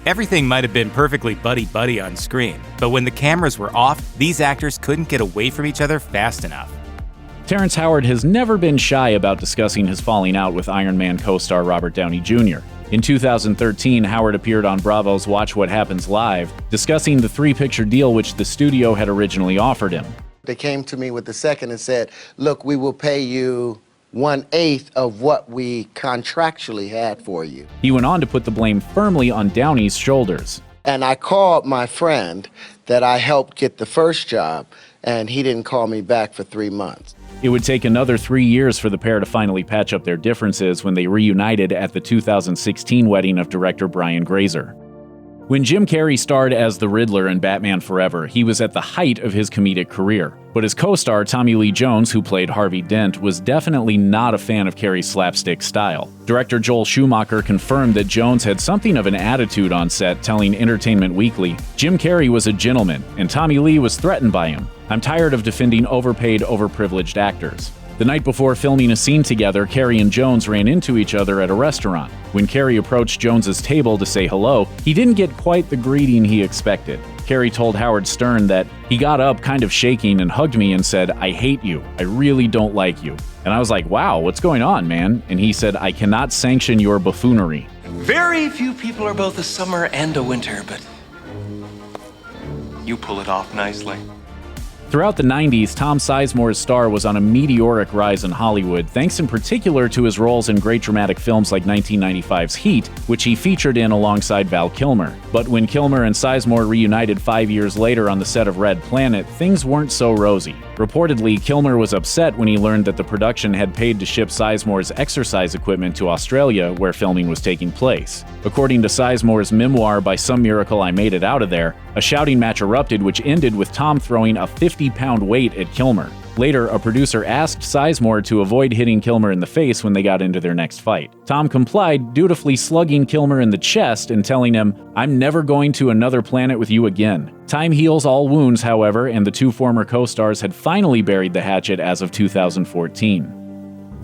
Everything might have been perfectly buddy-buddy on screen, but when the cameras were off, these actors couldn't get away from each other fast enough. Terrence Howard has never been shy about discussing his falling out with Iron Man co-star Robert Downey Jr. In 2013, Howard appeared on Bravo's Watch What Happens Live, discussing the three-picture deal which the studio had originally offered him. They came to me with the second and said, look, we will pay you 1/8 of what we contractually had for you. He went on to put the blame firmly on Downey's shoulders. And I called my friend that I helped get the first job, and he didn't call me back for 3 months. It would take another 3 years for the pair to finally patch up their differences when they reunited at the 2016 wedding of director Brian Grazer. When Jim Carrey starred as the Riddler in Batman Forever, he was at the height of his comedic career. But his co-star Tommy Lee Jones, who played Harvey Dent, was definitely not a fan of Carrey's slapstick style. Director Joel Schumacher confirmed that Jones had something of an attitude on set, telling Entertainment Weekly, "Jim Carrey was a gentleman, and Tommy Lee was threatened by him. I'm tired of defending overpaid, overprivileged actors." The night before filming a scene together, Carrey and Jones ran into each other at a restaurant. When Carrey approached Jones's table to say hello, he didn't get quite the greeting he expected. Carrey told Howard Stern that he got up kind of shaking and hugged me and said, "I hate you. I really don't like you." And I was like, "Wow, what's going on, man?" And he said, "I cannot sanction your buffoonery." Very few people are both a summer and a winter, but you pull it off nicely. Throughout the 90s, Tom Sizemore's star was on a meteoric rise in Hollywood, thanks in particular to his roles in great dramatic films like 1995's Heat, which he featured in alongside Val Kilmer. But when Kilmer and Sizemore reunited 5 years later on the set of Red Planet, things weren't so rosy. Reportedly, Kilmer was upset when he learned that the production had paid to ship Sizemore's exercise equipment to Australia, where filming was taking place. According to Sizemore's memoir, By Some Miracle I Made It Out of There, a shouting match erupted which ended with Tom throwing a 50-pound weight at Kilmer. Later, a producer asked Sizemore to avoid hitting Kilmer in the face when they got into their next fight. Tom complied, dutifully slugging Kilmer in the chest and telling him, "I'm never going to another planet with you again." Time heals all wounds, however, and the two former co-stars had finally buried the hatchet as of 2014.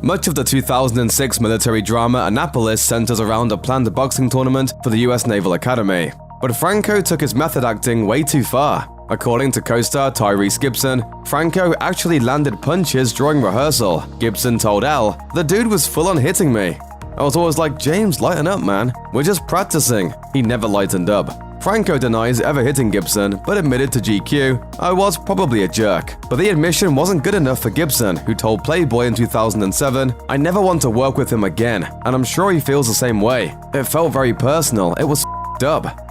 Much of the 2006 military drama Annapolis centers around a planned boxing tournament for the US Naval Academy. But Franco took his method acting way too far. According to co-star Tyrese Gibson, Franco actually landed punches during rehearsal. Gibson told Elle, "The dude was full on hitting me. I was always like, James, lighten up, man. We're just practicing." He never lightened up. Franco denies ever hitting Gibson, but admitted to GQ, "I was probably a jerk." But the admission wasn't good enough for Gibson, who told Playboy in 2007, "I never want to work with him again, and I'm sure he feels the same way. It felt very personal. It was f***ed up."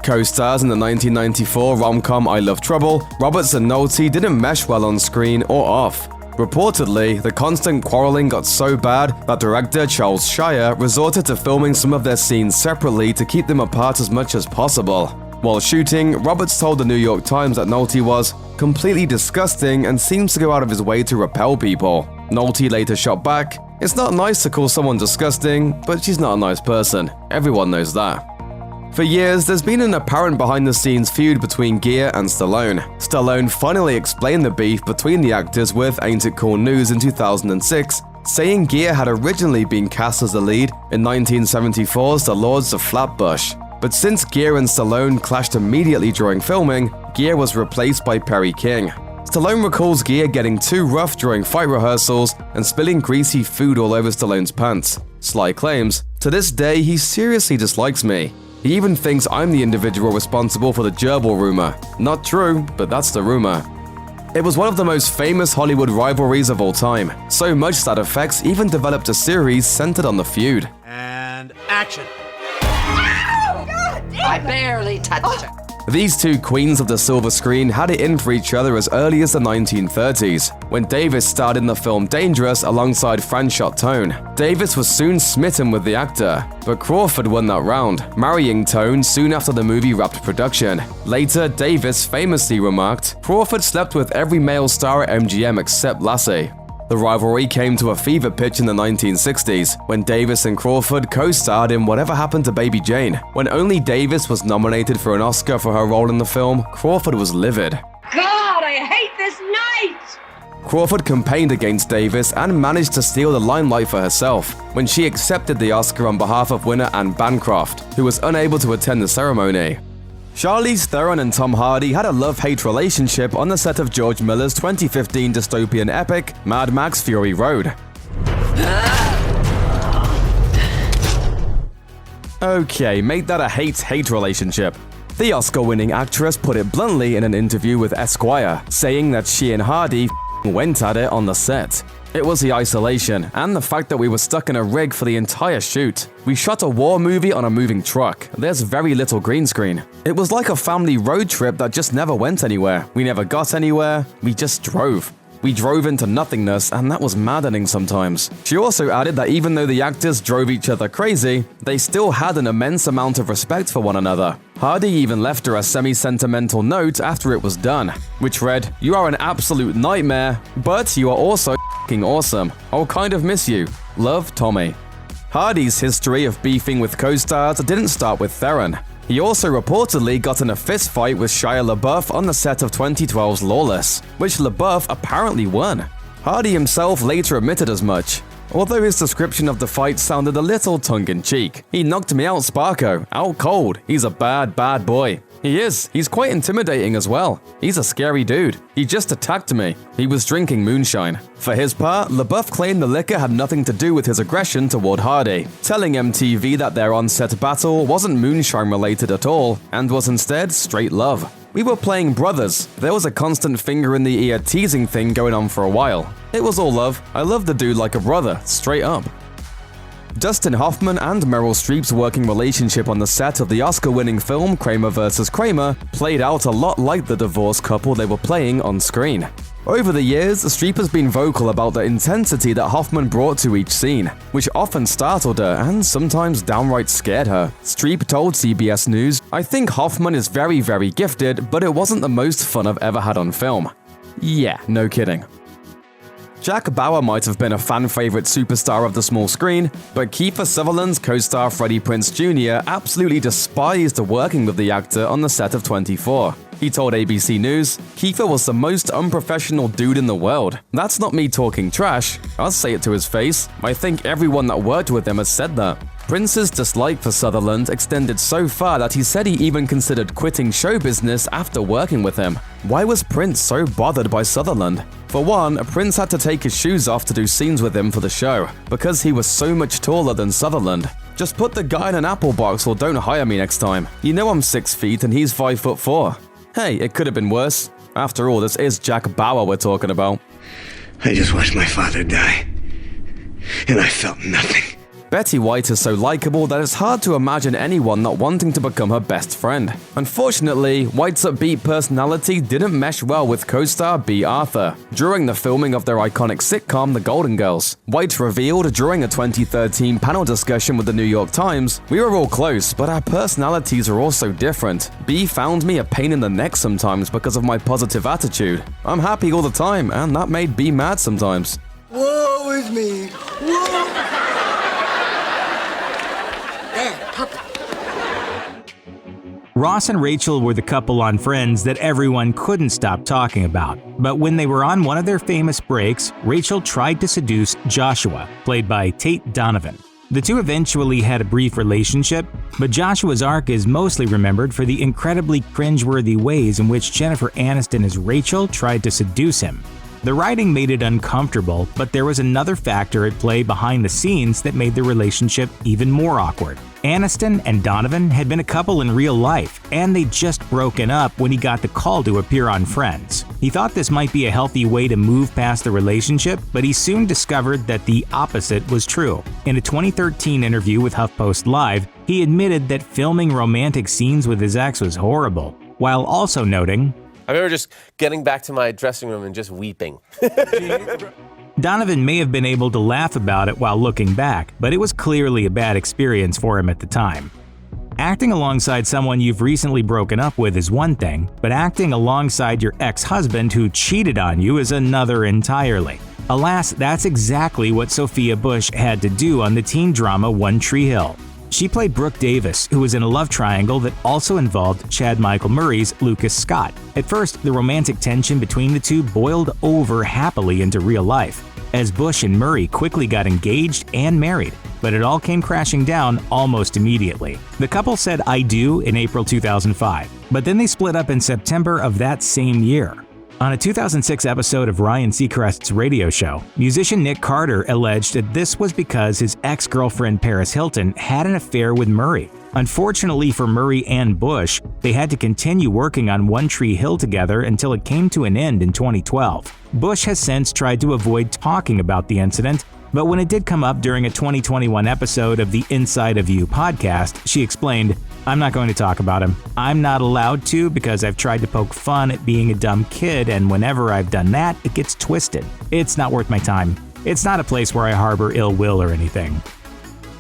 Co-stars in the 1994 rom-com I Love Trouble, Roberts and Nolte didn't mesh well on screen or off. Reportedly, the constant quarreling got so bad that director Charles Shia resorted to filming some of their scenes separately to keep them apart as much as possible. While shooting, Roberts told the New York Times that Nolte was completely disgusting and seems to go out of his way to repel people. Nolte later shot back, "It's not nice to call someone disgusting, but she's not a nice person. Everyone knows that." For years, there's been an apparent behind-the-scenes feud between Gere and Stallone. Stallone finally explained the beef between the actors with Ain't It Cool News in 2006, saying Gere had originally been cast as the lead in 1974's The Lords of Flatbush. But since Gere and Stallone clashed immediately during filming, Gere was replaced by Perry King. Stallone recalls Gere getting too rough during fight rehearsals and spilling greasy food all over Stallone's pants. Sly claims, "To this day, he seriously dislikes me. He even thinks I'm the individual responsible for the gerbil rumor." Not true, but that's the rumor. It was one of the most famous Hollywood rivalries of all time, so much that effects even developed a series centered on the feud. And action. I barely touched her. These two queens of the silver screen had it in for each other as early as the 1930s, when Davis starred in the film Dangerous alongside Franchot Tone. Davis was soon smitten with the actor, but Crawford won that round, marrying Tone soon after the movie wrapped production. Later, Davis famously remarked, "Crawford slept with every male star at MGM except Lassie." The rivalry came to a fever pitch in the 1960s, when Davis and Crawford co-starred in Whatever Happened to Baby Jane. When only Davis was nominated for an Oscar for her role in the film, Crawford was livid. God, I hate this night! Crawford campaigned against Davis and managed to steal the limelight for herself when she accepted the Oscar on behalf of winner Anne Bancroft, who was unable to attend the ceremony. Charlize Theron and Tom Hardy had a love-hate relationship on the set of George Miller's 2015 dystopian epic, Mad Max Fury Road. Okay, make that a hate-hate relationship. The Oscar-winning actress put it bluntly in an interview with Esquire, saying that she and Hardy went at it on the set. It was the isolation, and the fact that we were stuck in a rig for the entire shoot. We shot a war movie on a moving truck. There's very little green screen. It was like a family road trip that just never went anywhere. We never got anywhere, we just drove. We drove into nothingness, and that was maddening sometimes. She also added that even though the actors drove each other crazy, they still had an immense amount of respect for one another. Hardy even left her a semi-sentimental note after it was done, which read, "You are an absolute nightmare, but you are also f***ing awesome. I'll kind of miss you. Love, Tommy." Hardy's history of beefing with co-stars didn't start with Theron. He also reportedly got in a fist fight with Shia LaBeouf on the set of 2012's Lawless, which LaBeouf apparently won. Hardy himself later admitted as much, although his description of the fight sounded a little tongue-in-cheek. "He knocked me out, Sparko, out cold. He's a bad, bad boy." He is. He's quite intimidating as well. He's a scary dude. He just attacked me. He was drinking moonshine. For his part, LaBeouf claimed the liquor had nothing to do with his aggression toward Hardy, telling MTV that their on-set battle wasn't moonshine-related at all, and was instead straight love. "We were playing brothers. There was a constant finger-in-the-ear teasing thing going on for a while. It was all love. I loved the dude like a brother, straight up." Dustin Hoffman and Meryl Streep's working relationship on the set of the Oscar-winning film Kramer vs. Kramer played out a lot like the divorced couple they were playing on screen. Over the years, Streep has been vocal about the intensity that Hoffman brought to each scene, which often startled her and sometimes downright scared her. Streep told CBS News, "I think Hoffman is very, very gifted, but it wasn't the most fun I've ever had on film." Yeah, no kidding. Jack Bauer might have been a fan-favorite superstar of the small screen, but Kiefer Sutherland's co-star Freddie Prinze Jr. absolutely despised working with the actor on the set of 24. He told ABC News, "Kiefer was the most unprofessional dude in the world. That's not me talking trash. I'll say it to his face. I think everyone that worked with him has said that." Prince's dislike for Sutherland extended so far that he said he even considered quitting show business after working with him. Why was Prince so bothered by Sutherland? For one, Prince had to take his shoes off to do scenes with him for the show, because he was so much taller than Sutherland. "Just put the guy in an apple box or don't hire me next time. You know I'm 6 feet and he's 5'4". Hey, it could have been worse. After all, this is Jack Bauer we're talking about. "I just watched my father die, and I felt nothing." Betty White is so likable that it's hard to imagine anyone not wanting to become her best friend. Unfortunately, White's upbeat personality didn't mesh well with co-star Bea Arthur. During the filming of their iconic sitcom The Golden Girls, White revealed during a 2013 panel discussion with the New York Times, "We were all close, but our personalities are all so different. Bea found me a pain in the neck sometimes because of my positive attitude. I'm happy all the time, and that made Bea mad sometimes." Woe is me. Whoa. Ross and Rachel were the couple on Friends that everyone couldn't stop talking about. But when they were on one of their famous breaks, Rachel tried to seduce Joshua, played by Tate Donovan. The two eventually had a brief relationship, but Joshua's arc is mostly remembered for the incredibly cringeworthy ways in which Jennifer Aniston as Rachel tried to seduce him. The writing made it uncomfortable, but there was another factor at play behind the scenes that made the relationship even more awkward. Aniston and Donovan had been a couple in real life, and they'd just broken up when he got the call to appear on Friends. He thought this might be a healthy way to move past the relationship, but he soon discovered that the opposite was true. In a 2013 interview with HuffPost Live, he admitted that filming romantic scenes with his ex was horrible, while also noting, "I remember just getting back to my dressing room and just weeping." Donovan may have been able to laugh about it while looking back, but it was clearly a bad experience for him at the time. Acting alongside someone you've recently broken up with is one thing, but acting alongside your ex-husband who cheated on you is another entirely. Alas, that's exactly what Sophia Bush had to do on the teen drama One Tree Hill. She played Brooke Davis, who was in a love triangle that also involved Chad Michael Murray's Lucas Scott. At first, the romantic tension between the two boiled over happily into real life, as Bush and Murray quickly got engaged and married, but it all came crashing down almost immediately. The couple said "I do" in April 2005, but then they split up in September of that same year. On a 2006 episode of Ryan Seacrest's radio show, musician Nick Carter alleged that this was because his ex-girlfriend Paris Hilton had an affair with Murray. Unfortunately for Murray and Bush, they had to continue working on One Tree Hill together until it came to an end in 2012. Bush has since tried to avoid talking about the incident, but when it did come up during a 2021 episode of the Inside of You podcast, she explained, "I'm not going to talk about him. I'm not allowed to because I've tried to poke fun at being a dumb kid, and whenever I've done that, it gets twisted. It's not worth my time. It's not a place where I harbor ill will or anything."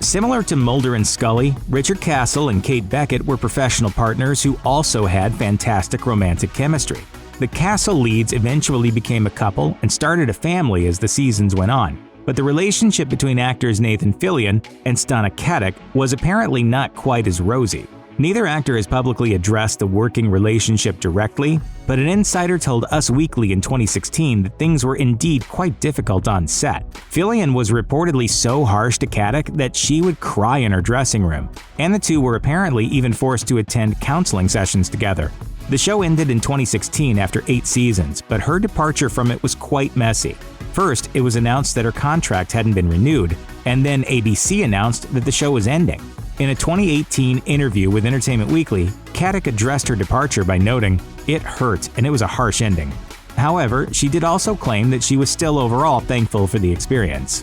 Similar to Mulder and Scully, Richard Castle and Kate Beckett were professional partners who also had fantastic romantic chemistry. The Castle leads eventually became a couple and started a family as the seasons went on. But the relationship between actors Nathan Fillion and Stana Katic was apparently not quite as rosy. Neither actor has publicly addressed the working relationship directly, but an insider told Us Weekly in 2016 that things were indeed quite difficult on set. Fillion was reportedly so harsh to Katic that she would cry in her dressing room, and the two were apparently even forced to attend counseling sessions together. The show ended in 2016 after 8 seasons, but her departure from it was quite messy. First, it was announced that her contract hadn't been renewed, and then ABC announced that the show was ending. In a 2018 interview with Entertainment Weekly, Katic addressed her departure by noting, "It hurt and it was a harsh ending." However, she did also claim that she was still overall thankful for the experience.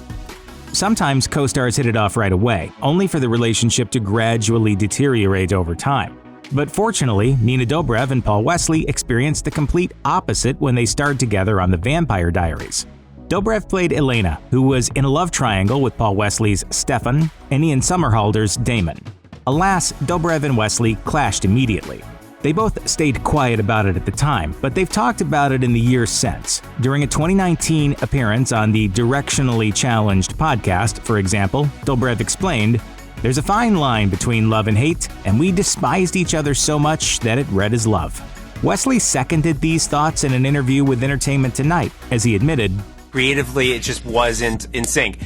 Sometimes co-stars hit it off right away, only for the relationship to gradually deteriorate over time. But fortunately, Nina Dobrev and Paul Wesley experienced the complete opposite when they starred together on The Vampire Diaries. Dobrev played Elena, who was in a love triangle with Paul Wesley's Stefan and Ian Somerhalder's Damon. Alas, Dobrev and Wesley clashed immediately. They both stayed quiet about it at the time, but they've talked about it in the years since. During a 2019 appearance on the Directionally Challenged podcast, for example, Dobrev explained, "There's a fine line between love and hate, and we despised each other so much that it read as love." Wesley seconded these thoughts in an interview with Entertainment Tonight, as he admitted, "Creatively, it just wasn't in sync."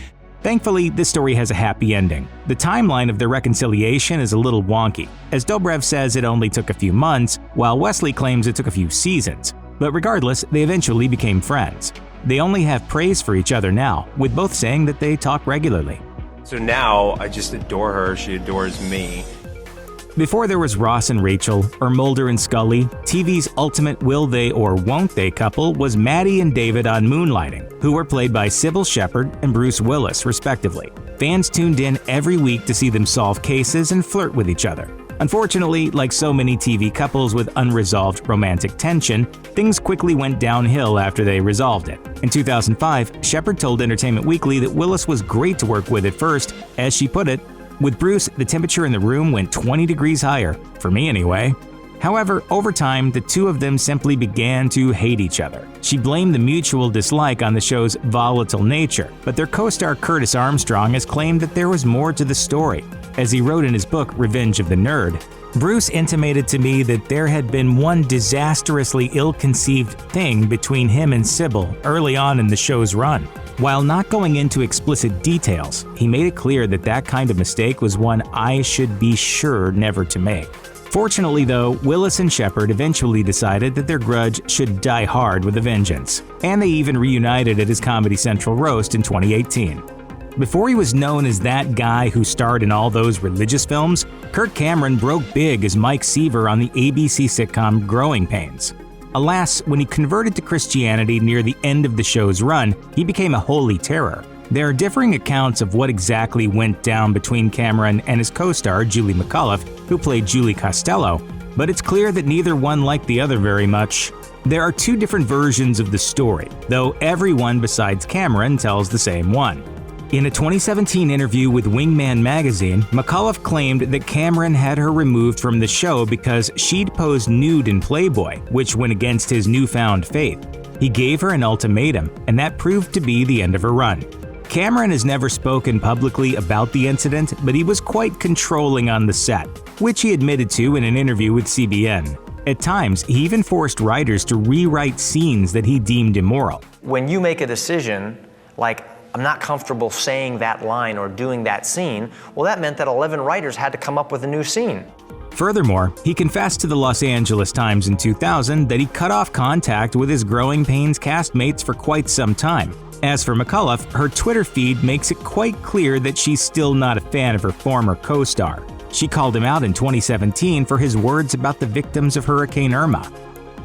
Thankfully, this story has a happy ending. The timeline of their reconciliation is a little wonky, as Dobrev says it only took a few months, while Wesley claims it took a few seasons. But regardless, they eventually became friends. They only have praise for each other now, with both saying that they talk regularly. So now I just adore her, she adores me. Before there was Ross and Rachel, or Mulder and Scully, TV's ultimate will they or won't they couple was Maddie and David on Moonlighting, who were played by Sybil Shepherd and Bruce Willis, respectively. Fans tuned in every week to see them solve cases and flirt with each other. Unfortunately, like so many TV couples with unresolved romantic tension, things quickly went downhill after they resolved it. In 2005, Shepherd told Entertainment Weekly that Willis was great to work with at first. As she put it, "With Bruce, the temperature in the room went 20 degrees higher, for me anyway." However, over time, the two of them simply began to hate each other. She blamed the mutual dislike on the show's volatile nature, but their co-star Curtis Armstrong has claimed that there was more to the story. As he wrote in his book, Revenge of the Nerd, "Bruce intimated to me that there had been one disastrously ill-conceived thing between him and Sybil early on in the show's run. While not going into explicit details, he made it clear that that kind of mistake was one I should be sure never to make." Fortunately though, Willis and Shepherd eventually decided that their grudge should die hard with a vengeance, and they even reunited at his Comedy Central roast in 2018. Before he was known as that guy who starred in all those religious films, Kirk Cameron broke big as Mike Seaver on the ABC sitcom Growing Pains. Alas, when he converted to Christianity near the end of the show's run, he became a holy terror. There are differing accounts of what exactly went down between Cameron and his co-star Julie McAuliffe, who played Julie Costello, but it's clear that neither one liked the other very much. There are two different versions of the story, though everyone besides Cameron tells the same one. In a 2017 interview with Wingman magazine, McAuliffe claimed that Cameron had her removed from the show because she'd posed nude in Playboy, which went against his newfound faith. He gave her an ultimatum, and that proved to be the end of her run. Cameron has never spoken publicly about the incident, but he was quite controlling on the set, which he admitted to in an interview with CBN. At times, he even forced writers to rewrite scenes that he deemed immoral. When you make a decision, like, I'm not comfortable saying that line or doing that scene, well, that meant that 11 writers had to come up with a new scene. Furthermore, he confessed to the Los Angeles Times in 2000 that he cut off contact with his Growing Pains castmates for quite some time. As for McAuliffe, her Twitter feed makes it quite clear that she's still not a fan of her former co-star. She called him out in 2017 for his words about the victims of Hurricane Irma.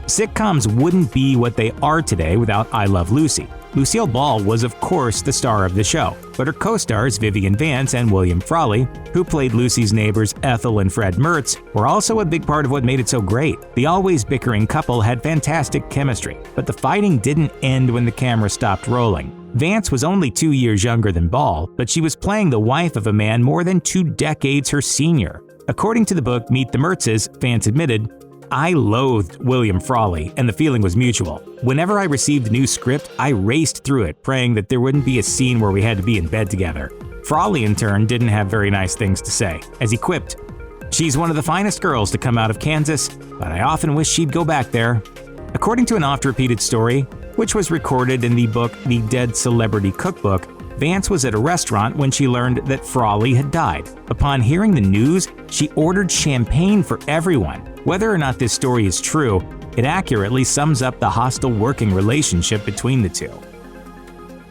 Sitcoms wouldn't be what they are today without I Love Lucy. Lucille Ball was of course the star of the show, but her co-stars Vivian Vance and William Frawley, who played Lucy's neighbors Ethel and Fred Mertz, were also a big part of what made it so great. The always bickering couple had fantastic chemistry, but the fighting didn't end when the camera stopped rolling. Vance was only 2 years younger than Ball, but she was playing the wife of a man more than 2 decades her senior. According to the book Meet the Mertzes, Vance admitted, "I loathed William Frawley, and the feeling was mutual. Whenever I received a new script, I raced through it, praying that there wouldn't be a scene where we had to be in bed together." Frawley, in turn, didn't have very nice things to say, as he quipped, "She's one of the finest girls to come out of Kansas, but I often wish she'd go back there." According to an oft-repeated story, which was recorded in the book The Dead Celebrity Cookbook, Vance was at a restaurant when she learned that Frawley had died. Upon hearing the news, she ordered champagne for everyone. Whether or not this story is true, it accurately sums up the hostile working relationship between the two.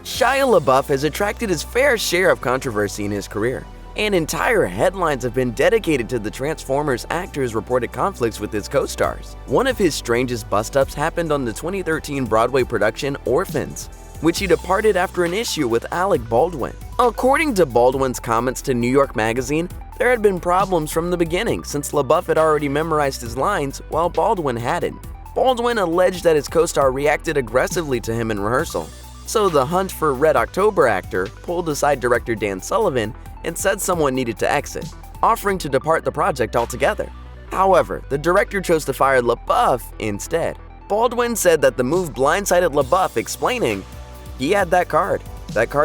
Shia LaBeouf has attracted his fair share of controversy in his career, and entire headlines have been dedicated to the Transformers actor's reported conflicts with his co-stars. One of his strangest bust-ups happened on the 2013 Broadway production Orphans, which he departed after an issue with Alec Baldwin. According to Baldwin's comments to New York Magazine, there had been problems from the beginning since LaBeouf had already memorized his lines while Baldwin hadn't. Baldwin alleged that his co-star reacted aggressively to him in rehearsal, so the Hunt for Red October actor pulled aside director Dan Sullivan and said someone needed to exit, offering to depart the project altogether. However, the director chose to fire LaBeouf instead. Baldwin said that the move blindsided LaBeouf, explaining, "He had that card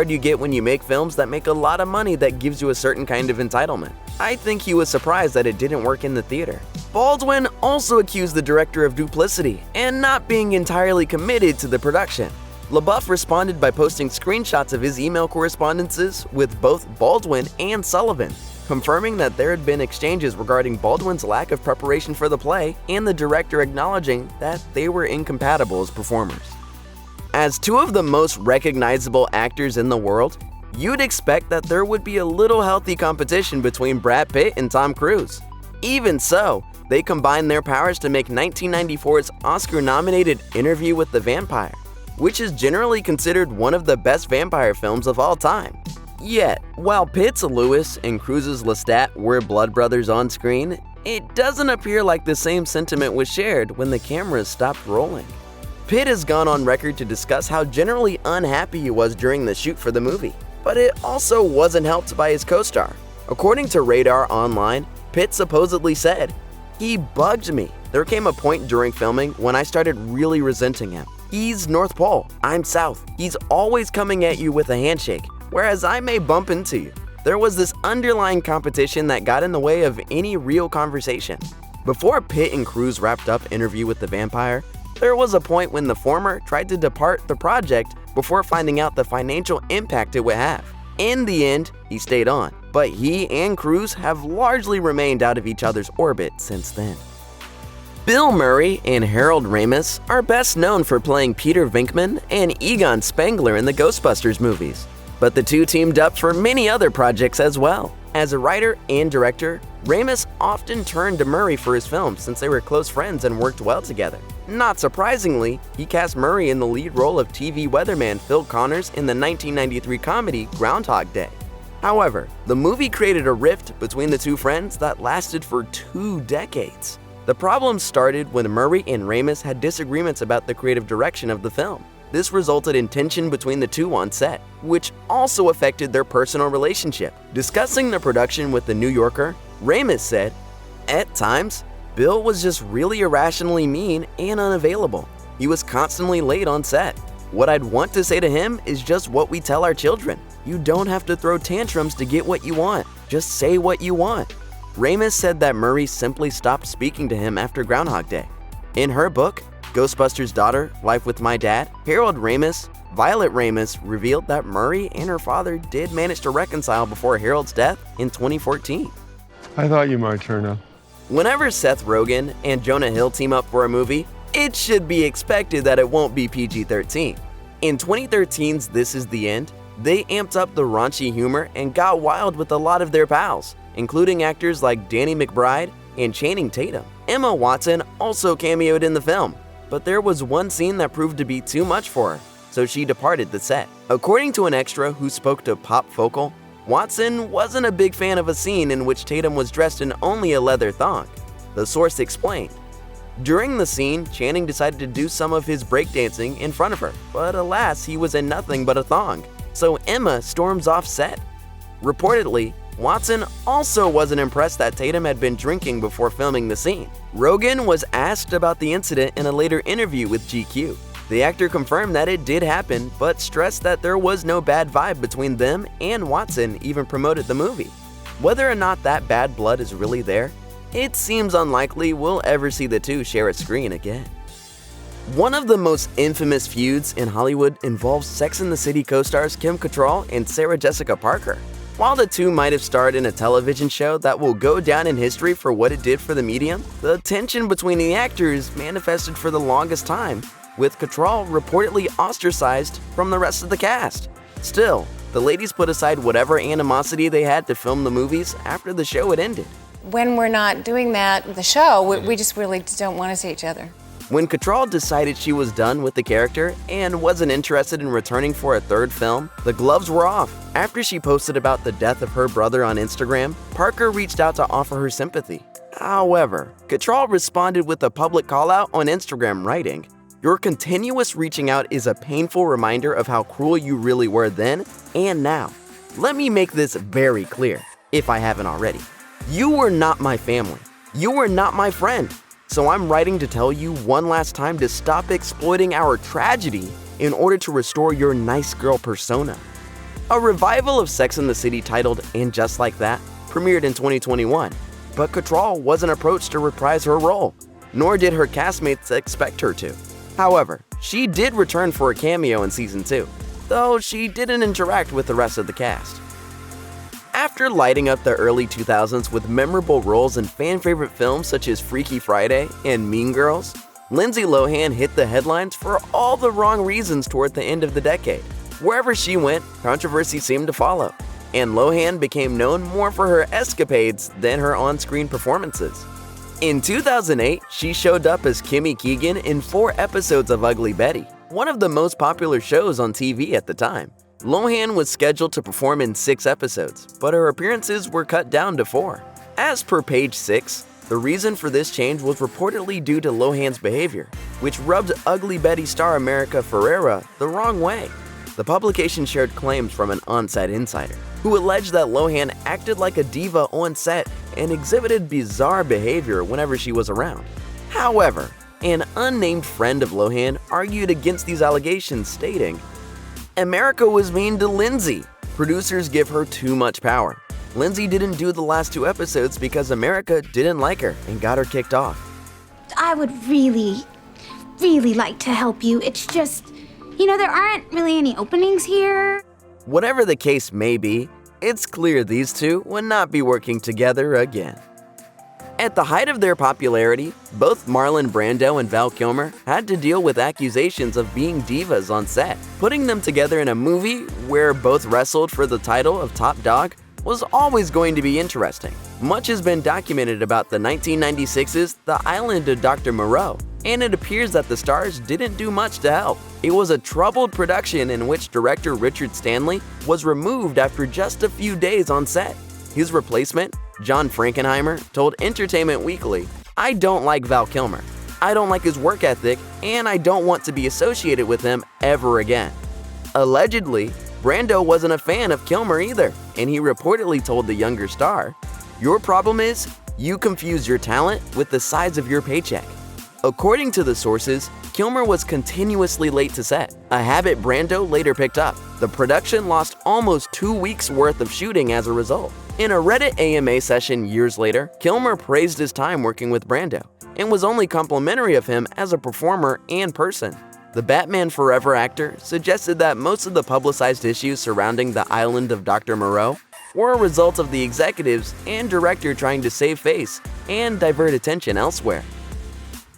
you get when you make films that make a lot of money that gives you a certain kind of entitlement. I think he was surprised that it didn't work in the theater." Baldwin also accused the director of duplicity and not being entirely committed to the production. LaBeouf responded by posting screenshots of his email correspondences with both Baldwin and Sullivan, confirming that there had been exchanges regarding Baldwin's lack of preparation for the play and the director acknowledging that they were incompatible as performers. As two of the most recognizable actors in the world, you'd expect that there would be a little healthy competition between Brad Pitt and Tom Cruise. Even so, they combined their powers to make 1994's Oscar-nominated Interview with the Vampire, which is generally considered one of the best vampire films of all time. Yet, while Pitt's Lewis and Cruise's Lestat were blood brothers on screen, it doesn't appear like the same sentiment was shared when the cameras stopped rolling. Pitt has gone on record to discuss how generally unhappy he was during the shoot for the movie, but it also wasn't helped by his co-star. According to Radar Online, Pitt supposedly said, "He bugged me. There came a point during filming when I started really resenting him. He's North Pole, I'm South. He's always coming at you with a handshake, whereas I may bump into you. There was this underlying competition that got in the way of any real conversation." Before Pitt and Cruise wrapped up Interview with the Vampire, there was a point when the former tried to depart the project before finding out the financial impact it would have. In the end, he stayed on, but he and Cruise have largely remained out of each other's orbit since then. Bill Murray and Harold Ramis are best known for playing Peter Venkman and Egon Spengler in the Ghostbusters movies, but the two teamed up for many other projects as well. As a writer and director, Ramis often turned to Murray for his films since they were close friends and worked well together. Not surprisingly, he cast Murray in the lead role of TV weatherman Phil Connors in the 1993 comedy Groundhog Day. However, the movie created a rift between the two friends that lasted for 2 decades. The problem started when Murray and Ramis had disagreements about the creative direction of the film. This resulted in tension between the two on set, which also affected their personal relationship. Discussing the production with The New Yorker, Ramis said, "At times, Bill was just really irrationally mean and unavailable. He was constantly late on set. What I'd want to say to him is just what we tell our children. You don't have to throw tantrums to get what you want. Just say what you want. Ramis said that Murray simply stopped speaking to him after Groundhog Day. In her book, Ghostbusters' Daughter, Life with My Dad, Violet Ramis revealed that Murray and her father did manage to reconcile before Harold's death in 2014. I thought you might turn up. Whenever Seth Rogen and Jonah Hill team up for a movie, it should be expected that it won't be PG-13. In 2013's This Is the End, they amped up the raunchy humor and got wild with a lot of their pals, including actors like Danny McBride and Channing Tatum. Emma Watson also cameoed in the film, but there was one scene that proved to be too much for her, so she departed the set. According to an extra who spoke to Pop Focal, Watson wasn't a big fan of a scene in which Tatum was dressed in only a leather thong. The source explained, "During the scene, Channing decided to do some of his breakdancing in front of her, but alas, he was in nothing but a thong, so Emma storms off set." Reportedly, Watson also wasn't impressed that Tatum had been drinking before filming the scene. Rogen was asked about the incident in a later interview with GQ. The actor confirmed that it did happen, but stressed that there was no bad vibe between them, and Watson even promoted the movie. Whether or not that bad blood is really there, it seems unlikely we'll ever see the two share a screen again. One of the most infamous feuds in Hollywood involves Sex and the City co-stars Kim Cattrall and Sarah Jessica Parker. While the two might have starred in a television show that will go down in history for what it did for the medium, the tension between the actors manifested for the longest time, with Cattrall reportedly ostracized from the rest of the cast. Still, the ladies put aside whatever animosity they had to film the movies after the show had ended. When we're not doing that, the show, we just really don't want to see each other. When Cattrall decided she was done with the character and wasn't interested in returning for a third film, the gloves were off. After she posted about the death of her brother on Instagram, Parker reached out to offer her sympathy. However, Cattrall responded with a public call-out on Instagram, writing, "Your continuous reaching out is a painful reminder of how cruel you really were then and now. Let me make this very clear, if I haven't already. You were not my family. You were not my friend. So I'm writing to tell you one last time to stop exploiting our tragedy in order to restore your nice girl persona." A revival of Sex and the City titled And Just Like That premiered in 2021, but Cattrall wasn't approached to reprise her role, nor did her castmates expect her to. However, she did return for a cameo in season 2, though she didn't interact with the rest of the cast. After lighting up the early 2000s with memorable roles in fan-favorite films such as Freaky Friday and Mean Girls, Lindsay Lohan hit the headlines for all the wrong reasons toward the end of the decade. Wherever she went, controversy seemed to follow, and Lohan became known more for her escapades than her on-screen performances. In 2008, she showed up as Kimmy Keegan in 4 episodes of Ugly Betty, one of the most popular shows on TV at the time. Lohan was scheduled to perform in 6 episodes, but her appearances were cut down to 4. As per page 6, the reason for this change was reportedly due to Lohan's behavior, which rubbed Ugly Betty star America Ferrera the wrong way. The publication shared claims from an on-set insider, who alleged that Lohan acted like a diva on set and exhibited bizarre behavior whenever she was around. However, an unnamed friend of Lohan argued against these allegations, stating, "America was mean to Lindsay. Producers give her too much power. Lindsay didn't do the last 2 episodes because America didn't like her and got her kicked off." I would really like to help you. It's just, there aren't really any openings here. Whatever the case may be, it's clear these two would not be working together again. At the height of their popularity, both Marlon Brando and Val Kilmer had to deal with accusations of being divas on set. Putting them together in a movie where both wrestled for the title of top dog was always going to be interesting. Much has been documented about the 1996's The Island of Dr. Moreau, and it appears that the stars didn't do much to help. It was a troubled production in which director Richard Stanley was removed after just a few days on set. His replacement, John Frankenheimer, told Entertainment Weekly, "I don't like Val Kilmer. I don't like his work ethic, and I don't want to be associated with him ever again." Allegedly, Brando wasn't a fan of Kilmer either, and he reportedly told the younger star, "Your problem is, you confuse your talent with the size of your paycheck." According to the sources, Kilmer was continuously late to set, a habit Brando later picked up. The production lost almost 2 weeks' worth of shooting as a result. In a Reddit AMA session years later, Kilmer praised his time working with Brando and was only complimentary of him as a performer and person. The Batman Forever actor suggested that most of the publicized issues surrounding the island of Dr. Moreau were a result of the executives and director trying to save face and divert attention elsewhere.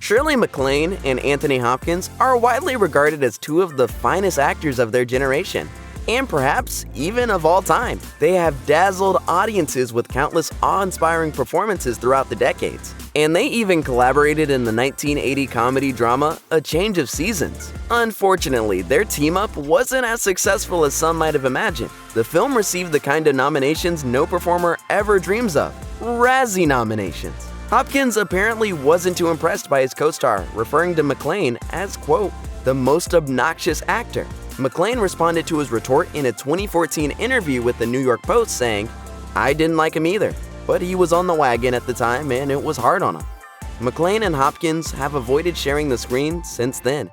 Shirley MacLaine and Anthony Hopkins are widely regarded as two of the finest actors of their generation, and perhaps even of all time. They have dazzled audiences with countless awe-inspiring performances throughout the decades, and they even collaborated in the 1980 comedy drama A Change of Seasons. Unfortunately, their team-up wasn't as successful as some might have imagined. The film received the kind of nominations no performer ever dreams of: Razzie nominations. Hopkins apparently wasn't too impressed by his co-star, referring to MacLaine as, quote, the most obnoxious actor. MacLaine responded to his retort in a 2014 interview with the New York Post saying, "I didn't like him either, but he was on the wagon at the time and it was hard on him." MacLaine and Hopkins have avoided sharing the screen since then.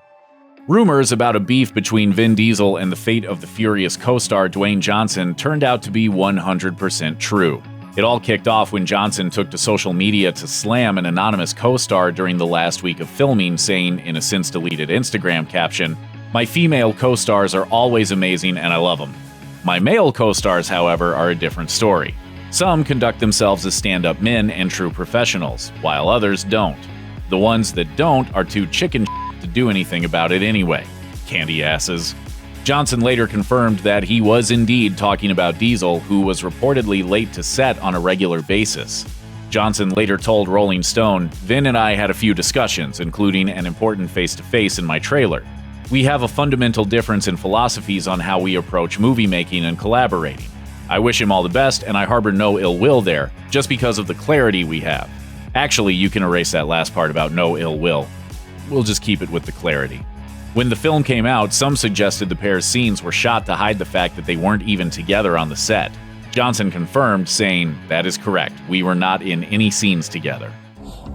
Rumors about a beef between Vin Diesel and the Fate of the Furious co-star Dwayne Johnson turned out to be 100% true. It all kicked off when Johnson took to social media to slam an anonymous co-star during the last week of filming, saying in a since-deleted Instagram caption, "My female co-stars are always amazing and I love them. My male co-stars, however, are a different story. Some conduct themselves as stand-up men and true professionals, while others don't. The ones that don't are too chicken to do anything about it anyway. Candy asses." Johnson later confirmed that he was indeed talking about Diesel, who was reportedly late to set on a regular basis. Johnson later told Rolling Stone, "Vin and I had a few discussions, including an important face-to-face in my trailer. We have a fundamental difference in philosophies on how we approach movie making and collaborating. I wish him all the best, and I harbor no ill will there, just because of the clarity we have." Actually, you can erase that last part about no ill will. We'll just keep it with the clarity. When the film came out, some suggested the pair's scenes were shot to hide the fact that they weren't even together on the set. Johnson confirmed, saying, "That is correct. We were not in any scenes together."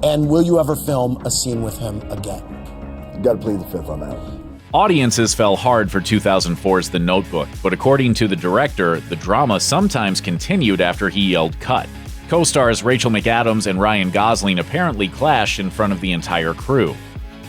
And will you ever film a scene with him again? You gotta plead the fifth on that. Audiences fell hard for 2004's The Notebook, but according to the director, the drama sometimes continued after he yelled cut. Co-stars Rachel McAdams and Ryan Gosling apparently clashed in front of the entire crew.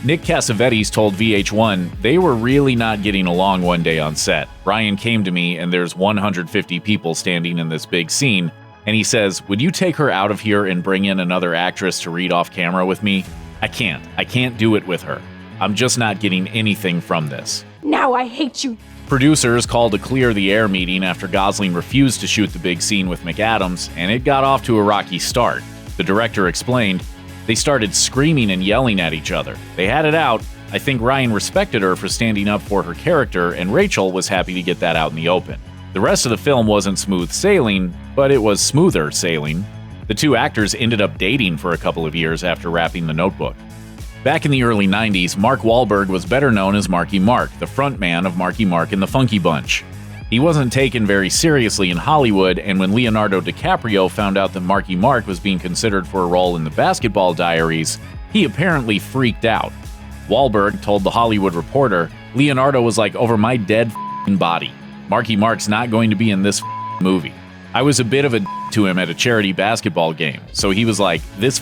Nick Cassavetes told VH1, "They were really not getting along one day on set. Ryan came to me and there's 150 people standing in this big scene, and he says, 'Would you take her out of here and bring in another actress to read off camera with me?' I can't do it with her. I'm just not getting anything from this." Now I hate you. Producers called a clear the air meeting after Gosling refused to shoot the big scene with McAdams, and it got off to a rocky start. The director explained, "They started screaming and yelling at each other. They had it out. I think Ryan respected her for standing up for her character, and Rachel was happy to get that out in the open." The rest of the film wasn't smooth sailing, but it was smoother sailing. The two actors ended up dating for a couple of years after wrapping The Notebook. Back in the early 90s, Mark Wahlberg was better known as Marky Mark, the frontman of Marky Mark and the Funky Bunch. He wasn't taken very seriously in Hollywood, and when Leonardo DiCaprio found out that Marky Mark was being considered for a role in The Basketball Diaries, he apparently freaked out. Wahlberg told The Hollywood Reporter, "Leonardo was like, over my dead body. Marky Mark's not going to be in this movie. I was a bit of a to him at a charity basketball game, so he was like, this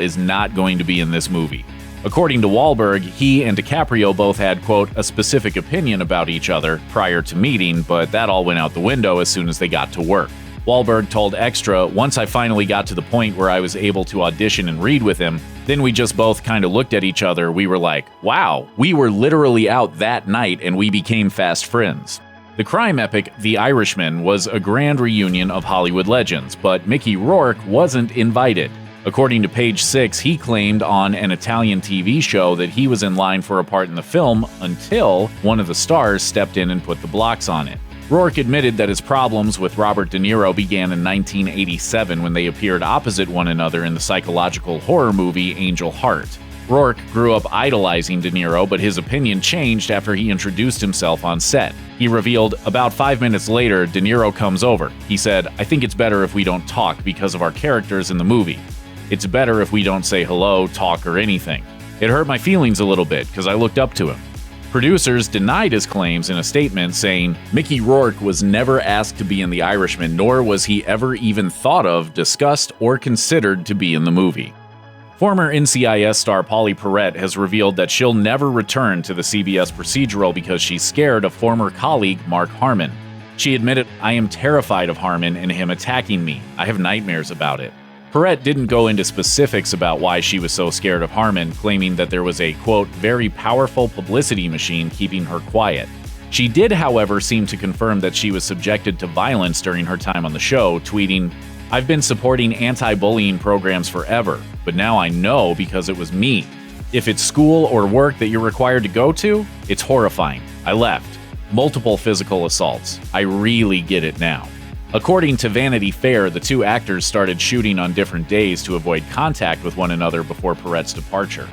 is not going to be in this movie." According to Wahlberg, he and DiCaprio both had, quote, a specific opinion about each other prior to meeting, but that all went out the window as soon as they got to work. Wahlberg told Extra, "Once I finally got to the point where I was able to audition and read with him, then we just both kind of looked at each other. We were like, wow, we were literally out that night and we became fast friends." The crime epic The Irishman was a grand reunion of Hollywood legends, but Mickey Rourke wasn't invited. According to Page Six, he claimed on an Italian TV show that he was in line for a part in the film until one of the stars stepped in and put the blocks on it. Rourke admitted that his problems with Robert De Niro began in 1987 when they appeared opposite one another in the psychological horror movie Angel Heart. Rourke grew up idolizing De Niro, but his opinion changed after he introduced himself on set. He revealed, "About 5 minutes later, De Niro comes over. He said, 'I think it's better if we don't talk because of our characters in the movie. It's better if we don't say hello, talk, or anything. It hurt my feelings a little bit because I looked up to him. Producers denied his claims in a statement saying, Mickey Rourke was never asked to be in The Irishman, nor was he ever even thought of, discussed, or considered to be in the movie. Former NCIS star Polly Perrette has revealed that she'll never return to the CBS procedural because she's scared of former colleague Mark Harmon. She admitted, I am terrified of Harmon and him attacking me. I have nightmares about it. Perrette didn't go into specifics about why she was so scared of Harmon, claiming that there was a, quote, very powerful publicity machine keeping her quiet. She did, however, seem to confirm that she was subjected to violence during her time on the show, tweeting, I've been supporting anti-bullying programs forever, but now I know because it was me. If it's school or work that you're required to go to, it's horrifying. I left. Multiple physical assaults. I really get it now. According to Vanity Fair, the two actors started shooting on different days to avoid contact with one another before Perrette's departure.